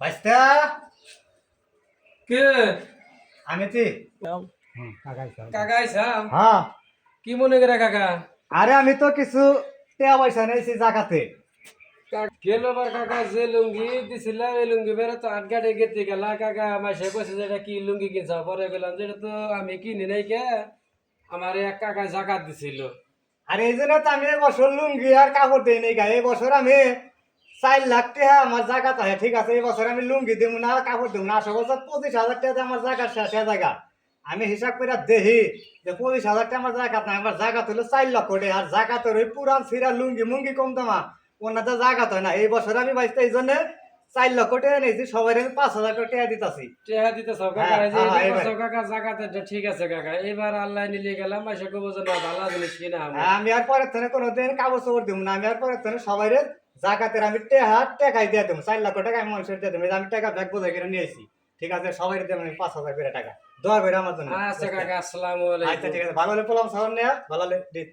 বাইস্তা কে আমি তি কাকা আইসা হ্যাঁ কি মনে করে কাকা আরে আমি তো কিছু টাকা পয়সা নিয়েছি জাকাতে গেল বার কাকা যে লুঙ্গি দিছিল এই লুঙ্গি বেড়ে তো আট গাড়ি গেতে গেলা কাকা মাসে কইছে যে এটা কি লুঙ্গি কিনছা পরে গেলাম যে এটা তো আমি কিনি নাই কে আমার এক কাকা জাকাত দিছিল আর এই জন্য তো আমি এই বছর লুঙ্গি আর কাপড় দিই নাই এই বছর আমি 4 লাখ টাকা আমার জাকাত আছে ঠিক আছে এই বছর আমি লুঙ্গি দিব না কাপড় দিব না আসলে বছর 25,000 টাকা দিয়ে আমার জাকাত শেষ হয়ে জায়গা আমি হিসাব করে দেখি যে 25,000 টাকা আমার জাকাত নাই আমার জাকাত হলো 4 লক্ষ টাকা আর জাকাতের ওই পুরান ছিঁড়া লুঙ্গি মুঙ্গি কম দামা ওনাতে জাকাত হয় না এই বছর আমি বাইতে এই জন্য 4 লক্ষ টাকা নিয়েছি সবাই আমি 5,000 টাকা দিতেছি টেহা দিতে সব কাকা হ্যাঁ, এই যে হ্যাঁ, এটা এবার। করছো কাকা জাকাত এটা ঠিক আছে কাকা এবার আল্লাহ নিলে গেলাম মাসে কব যে না ভালো জিনিস কিনা আমি আমি আর পরের থেকে কোনোদিন কাগজ চোপড় দিব না আমি আর পরের থেকে সবাই জাকাতের আমি টাকাই দিয়ে দেবো 4 লক্ষ টাকা আমি মানুষের দিয়ে দেবো আমি টাকা ব্যাগ বোঝাই করে নিয়েছি ঠিক আছে সবাই দেবেন আমি 5,000 করে টাকা দোয়া করে আমার জন্য আচ্ছা কাকা আসসালামু আলাইকুম আচ্ছা ঠিক আছে ভালো হলে পোলাম সাহর নেয়া ভালো হলে দিত